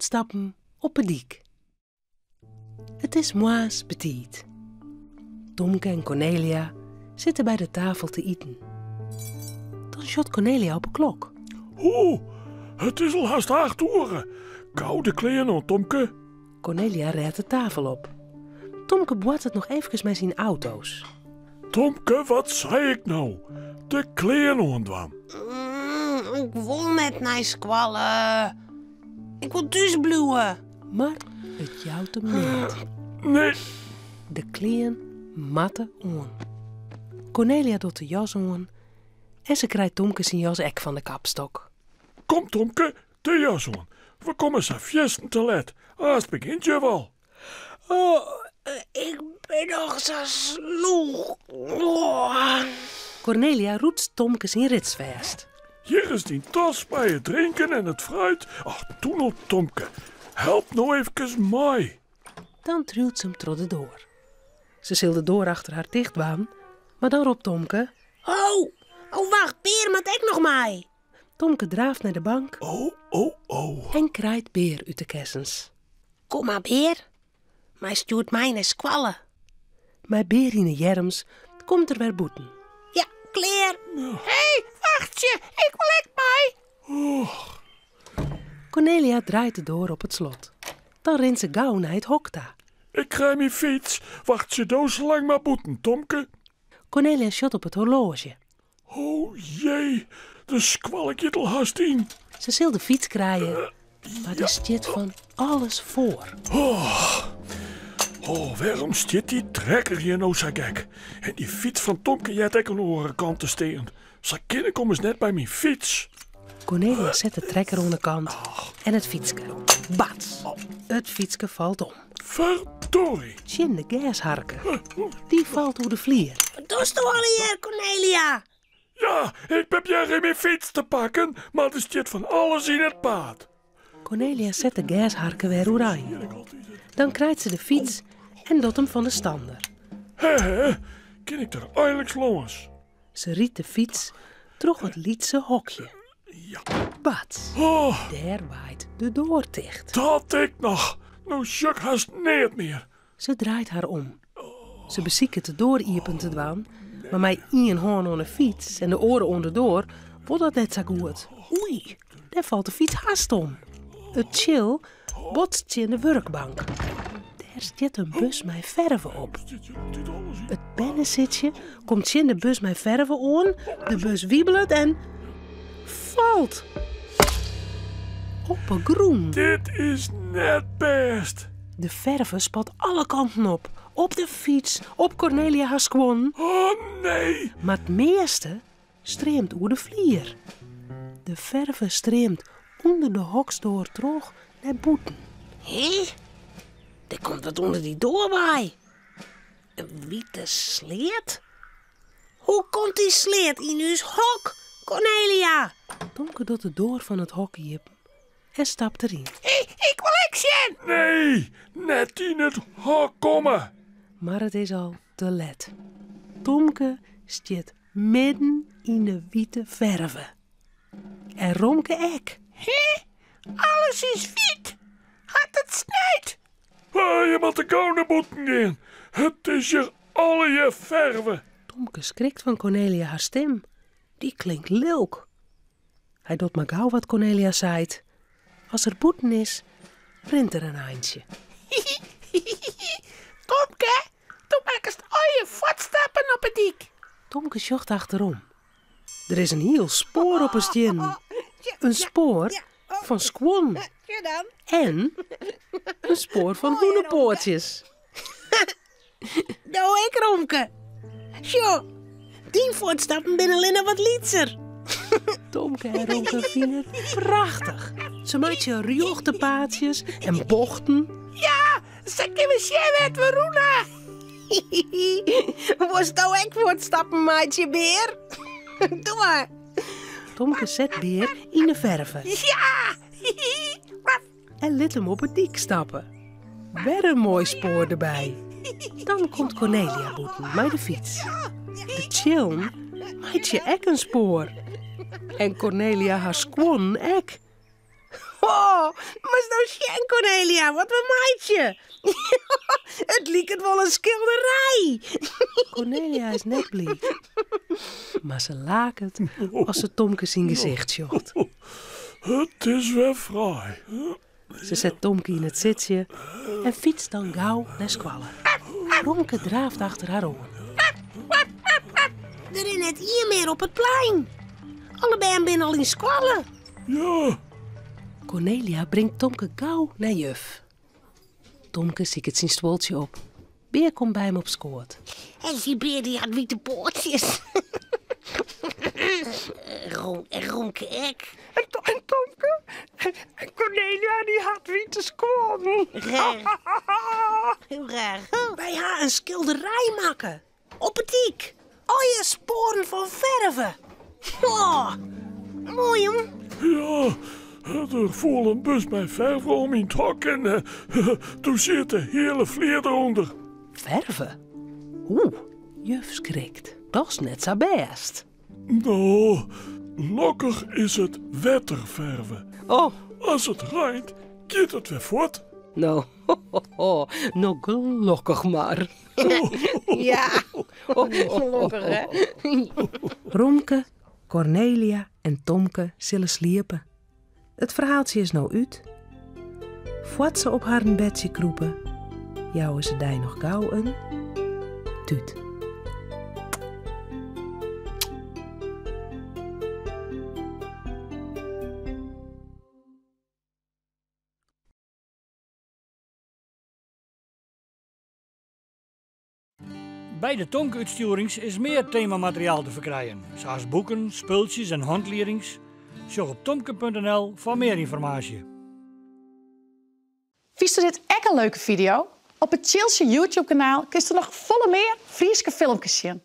voetstappen op de diek. Het is moas betiid. Tomke en Cornelia zitten bij de tafel te eten. Dan shot Cornelia op een klok. Het is al haast 8 uur. Koude kleren, Tomke. Cornelia redt de tafel op. Tomke boort het nog even met zijn auto's. Tomke, wat zei ik nou? De kleren ontwam. Ik wil net naar squallen. Ik wil dus bluwen. Maar het jouwt hem niet. Nee. De kleren matten aan. Cornelia doet de jas aan en ze krijgt Tomke zijn jas ek van de kapstok. Kom, Tomke, de jas aan. We komen zo fjesten te let. Haast begint je wel. Ik ben nog zo sloeg. Oh. Cornelia roet Tomke zijn rits vast. Hier is die tas bij het drinken en het fruit. Ach, doe nou, Tomke. Help nou even mij. Dan truwt ze hem tot de door. Ze zil de door achter haar dichtbaan, maar dan roept Tomke... Oh, wacht, Beer moet ik nog mee. Tomke draaft naar de bank Oh. en krijgt Beer uit de kessens. Kom maar, Beer. Maar stuurt mij naar squallen. Maar Beer in de jerms komt er weer boeten. Ja, kleer. Hé, wacht je. Ik wil ik mee. Cornelia draait de door op het slot. Dan rent ze gauw naar het hokta. Ik krijg mijn fiets. Wacht je doos lang maar boeten, Tomke. Cornelia shot op het horloge. Oh jee, de squalk je al haast in. Ze zil de fiets krijgen, maar er stiet van alles voor. Waarom stiet die trekker hier nou zo gek? En die fiets van Tomke jij ook aan de andere kant te steen. Ze kinderen komen eens net bij mijn fiets. Cornelia zet de trekker aan de kant en het fietske. Bats! Het fietske valt om. Verdorie. Tjin de gasharken. Die valt door de vlier. Wat doe je al hier, Cornelia? Ja, ik heb jij geen mijn fiets te pakken, maar er stiet van alles in het paad. Cornelia zet de gasharken weer oranje. Dan krijgt ze de fiets en doet hem van de stander. Hé, kan ik er eindelijk los? Ze riet de fiets terug het lietse hokje. Ja. Bats! Daar waait de door dicht. Dat ik nog. Nou sjuk haast niet meer. Ze draait haar om. Ze beziekt de door iepen te dwaan, maar met één hoorn aan de fiets en de oren onderdoor wordt dat net zo goed. Oei, daar valt de fiets haast om. Het chill botst in de werkbank. Daar zit een bus met verven op. Het pennenzitje komt in de bus met verven aan, de bus wiebelt en valt. Op een groen. Dit is net best. De verven spat alle kanten op. Op de fiets, op Cornelia haar squon. Oh nee. Maar het meeste streamt oer de vlier. De verven streamt onder de hoks door terug naar boeten. Hé? Er komt wat onder die door bij. Een witte sleet? Hoe komt die sleet in uw hok, Cornelia? Tomke doet de door van het hok iepen en stapt erin. Ik wil action! Nee, net in het hok komen. Maar het is al te let. Tomke stiet midden in de witte verven. En Romke ek. Hé? Alles is wit. Had het snijdt. Je moet de koude boeten gaan. Het is hier alle je verven. Tomke schrikt van Cornelia haar stem. Die klinkt leuk. Hij doet maar gauw wat Cornelia zaait. Als er boeten is, rent er een eindje. Tomke, doe maar eens al je voetstappen op het dik. Tomke zocht achterom. Er is een heel spoor op een stien. Een spoor van squon. Ja dan. En een spoor van hoenenpoortjes. Nou, ik Romke. Zo, die voetstappen binnen alleen wat lietser. Tomke en Romke vinden het prachtig. Ze maken riochte paadjes en bochten. Ja, ze kunnen zien het we roenen. Was nou ik voetstappen, maatje Beer? Doe maar. Tomke zet Beer in de verven Ja. en liet hem op het dik stappen. Weer een mooi spoor erbij. Dan komt Cornelia boeten met de fiets. De chiln maakt je ek een spoor. En Cornelia haar squon ek. Oh, maar is nou schen, Cornelia, wat een meidje. Het liek het wel een schilderij. Cornelia is net blij. Maar ze lakert als ze Tomke zijn gezicht zocht. Het is weer fraai. Ze zet Tomke in het zitje en fietst dan gauw naar Squallen. Romke draaft achter haar aan. Er is net hier meer op het plein. Allebei ben al in Squallen. Ja, Cornelia brengt Tomke gauw naar juf. Tomke ziet het zijn stoeltje op. Beer komt bij hem op schoot. En die beer die had witte poortjes. Ronke ek. En Tomke en Cornelia die had witte squam. Raar. Heel raar. Wij gaan een schilderij maken. Op het dik. Al je sporen van verven. Oh, mooi hoor. ja. Er voel een bus met verf om in het hok en toen zit de hele vleer eronder. Verven? Oeh, juf schrikt. Dat is net zo best. Nou, lokker is het wetterverven. Oh, Als het regent, gaat het weer voort. nou, nou gelukkig maar. Ja, gelukkig hè. Romke, Cornelia en Tomke zullen sliepen. Het verhaaltje is nou uit. Voordat ze op haar bedje kroepen, jouwen ze die nog gauw een tuut. Bij de Tomke-uitstuurings is meer themamateriaal te verkrijgen, zoals boeken, spultjes en handleidings. Zorg op tomke.nl voor meer informatie. Vies dit echt een leuke video? Op het Chilse YouTube kanaal kun je nog volle meer Frieske filmpjes zien.